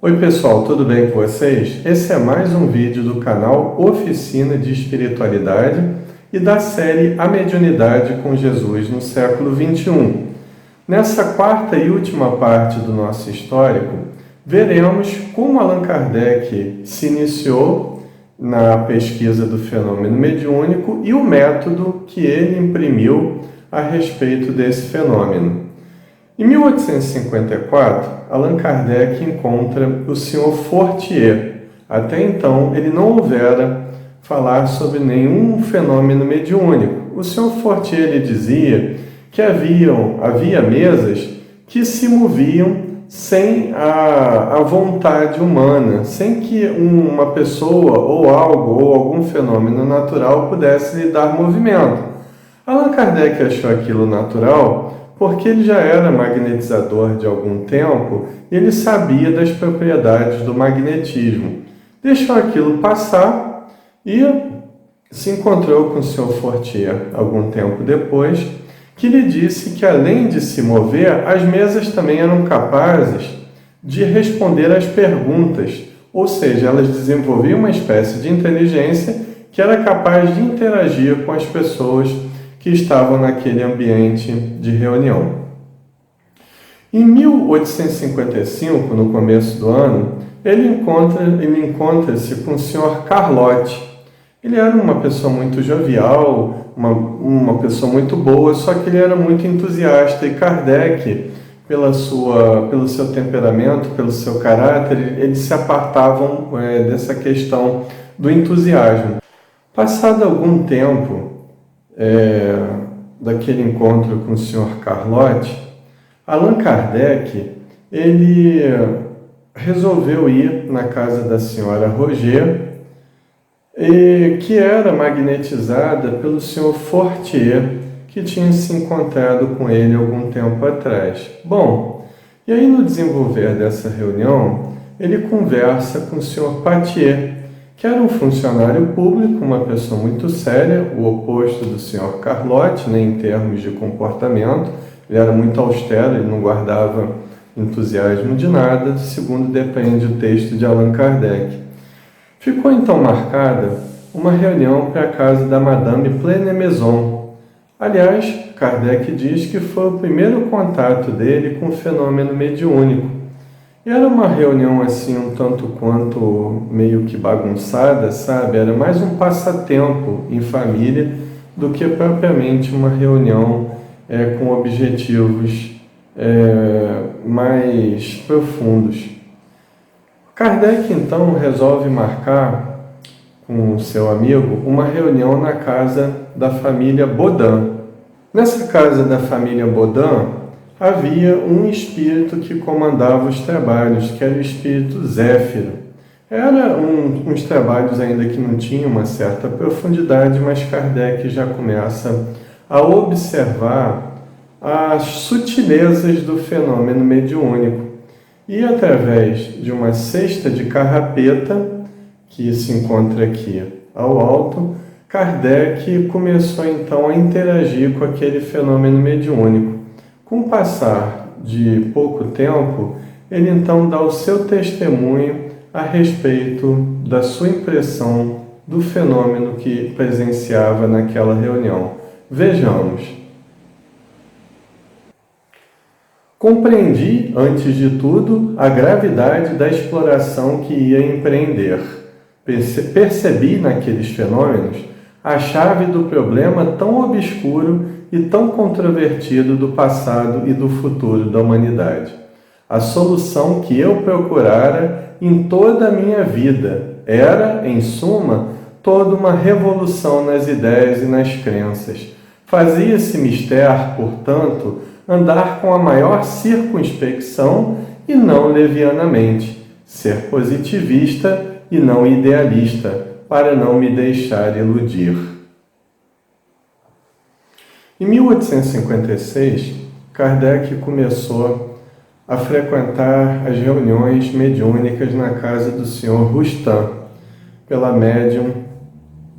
Oi pessoal, tudo bem com vocês? Esse é mais um vídeo do canal Oficina de Espiritualidade e da série A Mediunidade com Jesus no século XXI. Nessa quarta e última parte do nosso histórico, veremos como Allan Kardec se iniciou na pesquisa do fenômeno mediúnico e o método que ele imprimiu a respeito desse fenômeno. Em 1854, Allan Kardec encontra o Sr. Fortier. Até então, ele não ouvera falar sobre nenhum fenômeno mediúnico. O Sr. Fortier ele dizia que havia mesas que se moviam sem a vontade humana, sem que uma pessoa ou algo ou algum fenômeno natural pudesse lhe dar movimento. Allan Kardec achou aquilo natural porque ele já era magnetizador de algum tempo e ele sabia das propriedades do magnetismo. Deixou aquilo passar e se encontrou com o Sr. Fortier algum tempo depois, que lhe disse que além de se mover, as mesas também eram capazes de responder às perguntas, ou seja, elas desenvolviam uma espécie de inteligência que era capaz de interagir com as pessoas que estavam naquele ambiente de reunião. Em 1855, no começo do ano, ele encontra-se com o Sr. Carlotti. Ele era uma pessoa muito jovial, uma pessoa muito boa, só que ele era muito entusiasta e Kardec, pelo seu temperamento, pelo seu caráter, eles se apartavam dessa questão do entusiasmo. Passado algum tempo daquele encontro com o Sr. Carlotti, Allan Kardec ele resolveu ir na casa da senhora Roger, que era magnetizada pelo Sr. Fortier, que tinha se encontrado com ele algum tempo atrás. Bom, e aí no desenvolver dessa reunião, ele conversa com o Sr. Patier, que era um funcionário público, uma pessoa muito séria, o oposto do Sr. Carlotti, em termos de comportamento. Ele era muito austero, ele não guardava entusiasmo de nada, segundo depende o texto de Allan Kardec. Ficou então marcada uma reunião para a casa da Madame Plenemaison. Aliás, Kardec diz que foi o primeiro contato dele com o fenômeno mediúnico. E era uma reunião assim um tanto quanto meio que bagunçada, sabe? Era mais um passatempo em família do que propriamente uma reunião com objetivos mais profundos. Kardec então resolve marcar com o seu amigo uma reunião na casa da família Bodin. Nessa casa da família Bodin havia um espírito que comandava os trabalhos, que era o espírito Zéfiro. Era uns trabalhos ainda que não tinham uma certa profundidade, mas Kardec já começa a observar as sutilezas do fenômeno mediúnico. E através de uma cesta de carrapeta, que se encontra aqui ao alto, Kardec começou então a interagir com aquele fenômeno mediúnico. Com o passar de pouco tempo, ele então dá o seu testemunho a respeito da sua impressão do fenômeno que presenciava naquela reunião. Vejamos. Compreendi, antes de tudo, a gravidade da exploração que ia empreender. Percebi naqueles fenômenos a chave do problema tão obscuro e tão controvertido do passado e do futuro da humanidade. A solução que eu procurara em toda a minha vida era, em suma, toda uma revolução nas ideias e nas crenças. Fazia-se mister, portanto, andar com a maior circunspecção e não levianamente, ser positivista e não idealista, para não me deixar iludir. Em 1856, Kardec começou a frequentar as reuniões mediúnicas na casa do Sr. Rustam, pela médium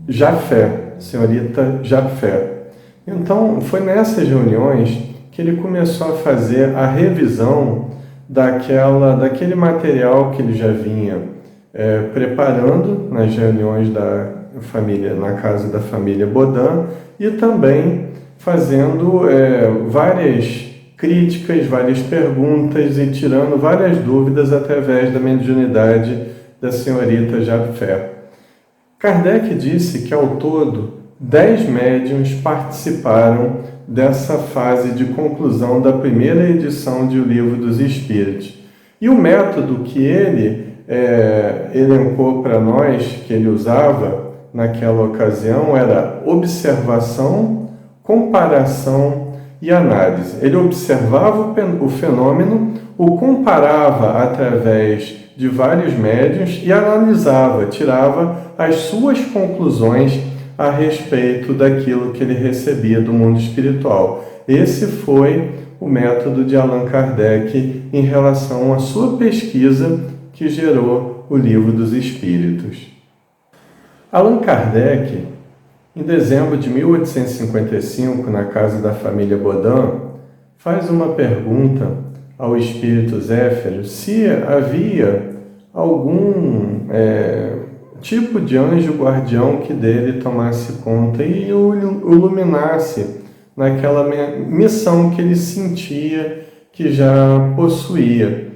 Jafé, senhorita Jafé. Então, foi nessas reuniões que ele começou a fazer a revisão daquele material que ele já vinha preparando nas reuniões da família, na casa da família Bodin, e também fazendo várias críticas, várias perguntas e tirando várias dúvidas através da mediunidade da senhorita Japfé. Kardec disse que, ao todo, 10 médiuns participaram dessa fase de conclusão da primeira edição de O Livro dos Espíritos. E o método que ele elencou para nós, que ele usava naquela ocasião, era observação, comparação e análise. Ele observava o fenômeno, o comparava através de vários médiuns e analisava, tirava as suas conclusões a respeito daquilo que ele recebia do mundo espiritual. Esse foi o método de Allan Kardec em relação à sua pesquisa que gerou o Livro dos Espíritos. Allan Kardec, em dezembro de 1855, na casa da família Bodin, faz uma pergunta ao espírito Zéfiro se havia algum tipo de anjo guardião que dele tomasse conta e o iluminasse naquela missão que ele sentia que já possuía.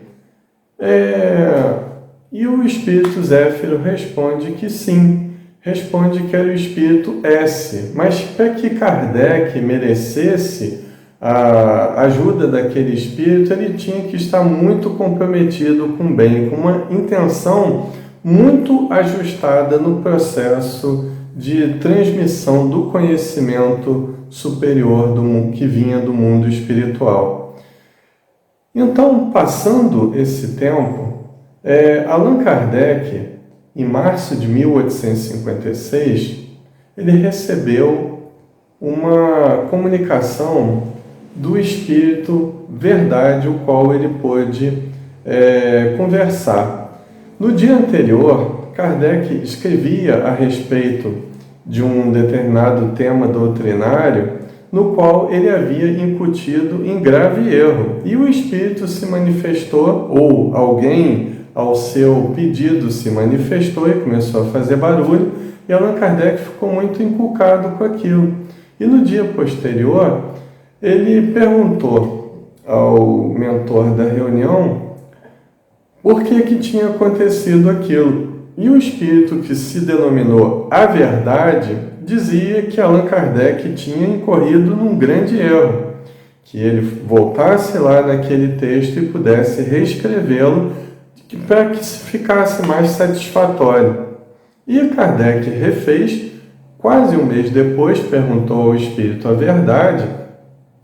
E o espírito Zéfiro responde que sim, responde que era o espírito S, mas para que Kardec merecesse a ajuda daquele espírito, ele tinha que estar muito comprometido com o bem, com uma intenção muito ajustada no processo de transmissão do conhecimento superior que vinha do mundo espiritual. Então, passando esse tempo, Allan Kardec, em março de 1856, ele recebeu uma comunicação do Espírito Verdade, o qual ele pôde conversar. No dia anterior, Kardec escrevia a respeito de um determinado tema doutrinário, no qual ele havia incutido em grave erro. E o Espírito se manifestou, ou alguém ao seu pedido se manifestou e começou a fazer barulho, e Allan Kardec ficou muito inculcado com aquilo. E no dia posterior, ele perguntou ao mentor da reunião por que tinha acontecido aquilo. E o espírito, que se denominou a Verdade, dizia que Allan Kardec tinha incorrido num grande erro, que ele voltasse lá naquele texto e pudesse reescrevê-lo para que ficasse mais satisfatório. E Kardec refez. Quase um mês depois, perguntou ao espírito a Verdade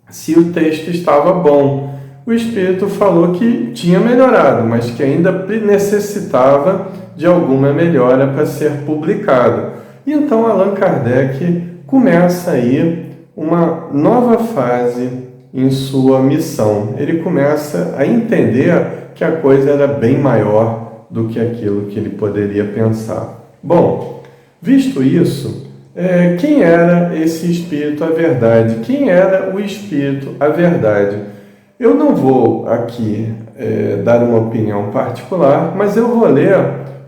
se o texto estava bom. O espírito falou que tinha melhorado, mas que ainda necessitava de alguma melhora para ser publicado. E então Allan Kardec começa aí uma nova fase em sua missão. Ele começa a entender que a coisa era bem maior do que aquilo que ele poderia pensar. Bom, visto isso, quem era esse Espírito a Verdade? Quem era o Espírito a Verdade? Eu não vou aqui dar uma opinião particular, mas eu vou ler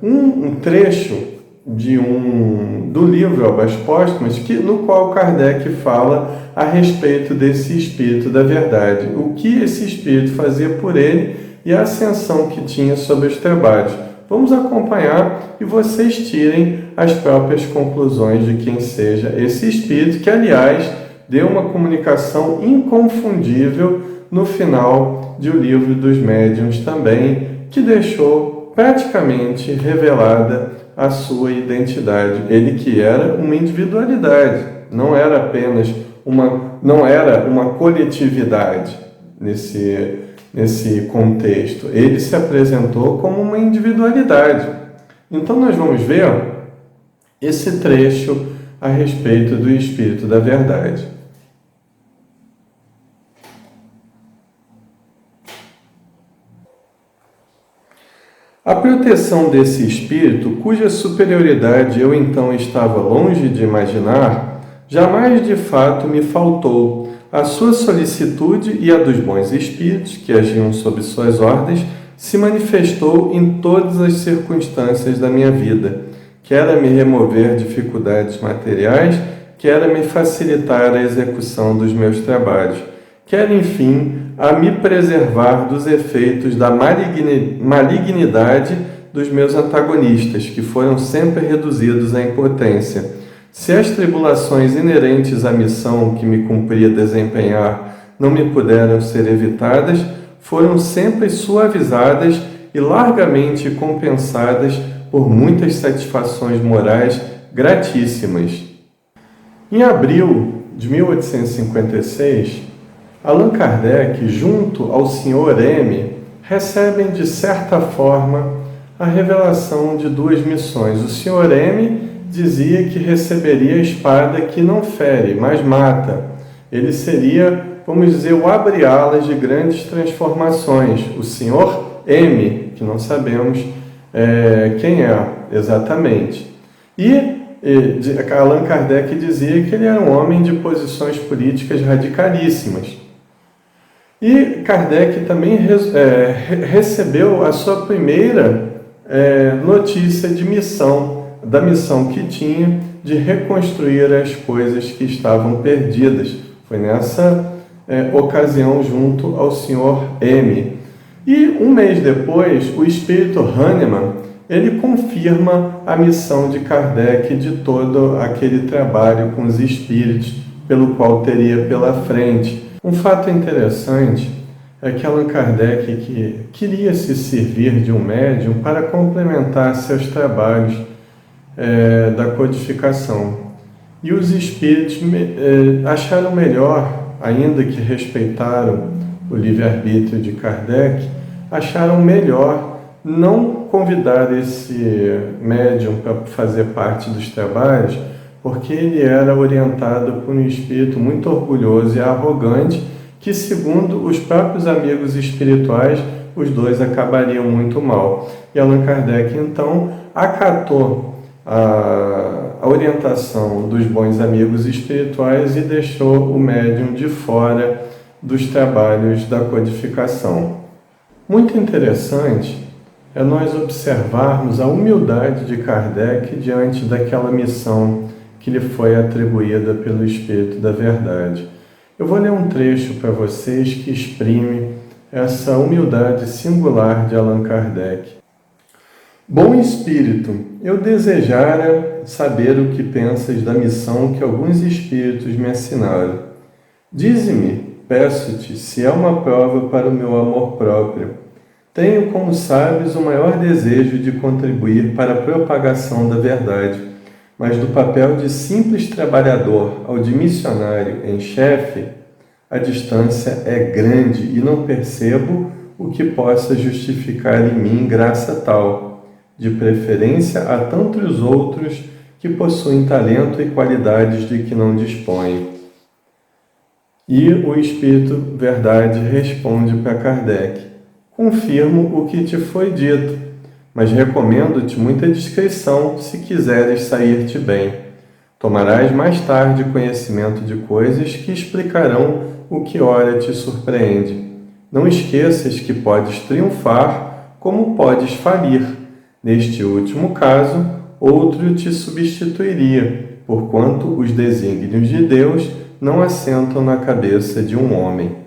um trecho do livro Obras Póstumas, no qual Kardec fala a respeito desse Espírito da Verdade, o que esse Espírito fazia por ele e a ascensão que tinha sobre os trabalhos. Vamos acompanhar e vocês tirem as próprias conclusões de quem seja esse Espírito, que, aliás, deu uma comunicação inconfundível no final de O Livro dos Médiuns também, que deixou praticamente revelada a sua identidade. Ele que era uma individualidade, não era apenas uma coletividade nesse contexto. Ele se apresentou como uma individualidade. Então nós vamos ver esse trecho a respeito do Espírito da Verdade. A proteção desse espírito, cuja superioridade eu então estava longe de imaginar, jamais de fato me faltou, a sua solicitude e a dos bons espíritos que agiam sob suas ordens se manifestou em todas as circunstâncias da minha vida, quer a me remover dificuldades materiais, quer a me facilitar a execução dos meus trabalhos, quer, enfim, a me preservar dos efeitos da malignidade dos meus antagonistas, que foram sempre reduzidos à impotência. Se as tribulações inerentes à missão que me cumpria desempenhar não me puderam ser evitadas, foram sempre suavizadas e largamente compensadas por muitas satisfações morais gratíssimas. Em abril de 1856, Allan Kardec, junto ao Sr. M, recebem de certa forma a revelação de duas missões. O Sr. M dizia que receberia a espada que não fere, mas mata. Ele seria, vamos dizer, o abre-alas de grandes transformações. O Sr. M, que não sabemos quem é exatamente. E Allan Kardec dizia que ele era um homem de posições políticas radicalíssimas. E Kardec também recebeu a sua primeira notícia de missão, da missão que tinha de reconstruir as coisas que estavam perdidas. Foi nessa ocasião junto ao Sr. M. E um mês depois, o espírito Hahnemann, ele confirma a missão de Kardec de todo aquele trabalho com os espíritos pelo qual teria pela frente. Um fato interessante é que Allan Kardec queria se servir de um médium para complementar seus trabalhos da codificação. E os espíritos acharam melhor, ainda que respeitaram o livre-arbítrio de Kardec, acharam melhor não convidar esse médium para fazer parte dos trabalhos, porque ele era orientado por um espírito muito orgulhoso e arrogante, que, segundo os próprios amigos espirituais, os dois acabariam muito mal. E Allan Kardec, então, acatou a orientação dos bons amigos espirituais e deixou o médium de fora dos trabalhos da codificação. Muito interessante é nós observarmos a humildade de Kardec diante daquela missão que lhe foi atribuída pelo Espírito da Verdade. Eu vou ler um trecho para vocês que exprime essa humildade singular de Allan Kardec. Bom Espírito, eu desejara saber o que pensas da missão que alguns espíritos me assinaram. Dize-me, peço-te, se é uma prova para o meu amor próprio. Tenho, como sabes, o maior desejo de contribuir para a propagação da verdade, mas do papel de simples trabalhador ao de missionário em chefe, a distância é grande e não percebo o que possa justificar em mim graça tal, de preferência a tantos outros que possuem talento e qualidades de que não dispõem. E o Espírito Verdade responde para Kardec: confirmo o que te foi dito, mas recomendo-te muita discrição se quiseres sair-te bem. Tomarás mais tarde conhecimento de coisas que explicarão o que ora te surpreende. Não esqueças que podes triunfar como podes falir. Neste último caso, outro te substituiria, porquanto os desígnios de Deus não assentam na cabeça de um homem.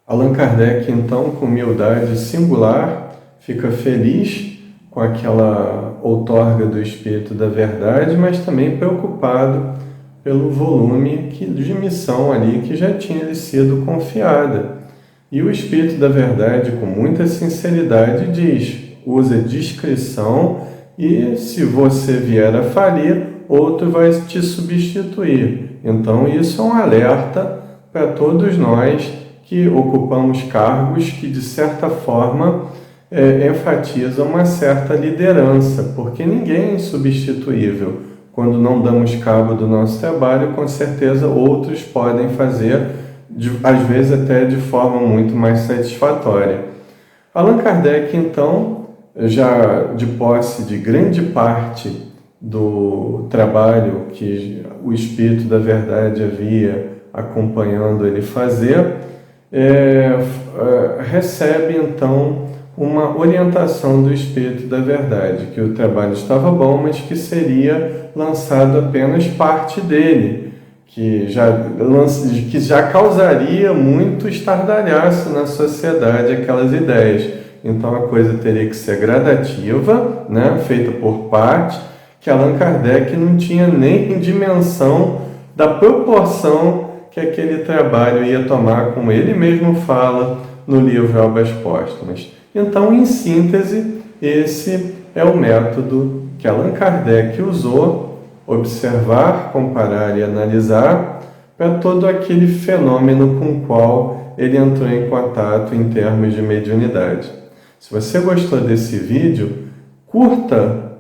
Allan Kardec, então, com humildade singular, fica feliz com aquela outorga do Espírito da Verdade, mas também preocupado pelo volume de missão ali que já tinha lhe sido confiada. E o Espírito da Verdade, com muita sinceridade, diz: usa discrição e, se você vier a falir, outro vai te substituir. Então, isso é um alerta para todos nós que ocupamos cargos que, de certa forma, enfatizam uma certa liderança, porque ninguém é insubstituível. Quando não damos cabo do nosso trabalho, com certeza outros podem fazer, às vezes até de forma muito mais satisfatória. Allan Kardec, então, já de posse de grande parte do trabalho que o Espírito da Verdade havia acompanhando ele fazer, recebe então uma orientação do Espírito da Verdade, que o trabalho estava bom, mas que seria lançado apenas parte dele, que já causaria muito estardalhaço na sociedade aquelas ideias. Então a coisa teria que ser gradativa, né, feita por parte, que Allan Kardec não tinha nem dimensão da proporção que aquele trabalho ia tomar, como ele mesmo fala no livro Obras Póstumas. Então, em síntese, esse é o método que Allan Kardec usou: observar, comparar e analisar, para todo aquele fenômeno com o qual ele entrou em contato em termos de mediunidade. Se você gostou desse vídeo, curta,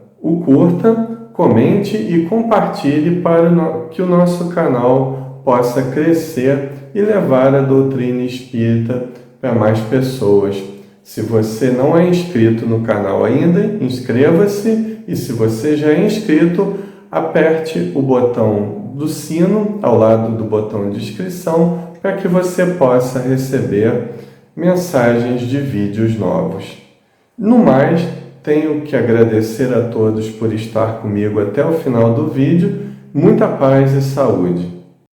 comente e compartilhe para que o nosso canal possa crescer e levar a doutrina espírita para mais pessoas. Se você não é inscrito no canal ainda, inscreva-se, e se você já é inscrito, aperte o botão do sino ao lado do botão de inscrição para que você possa receber mensagens de vídeos novos. No mais, tenho que agradecer a todos por estar comigo até o final do vídeo. Muita paz e saúde!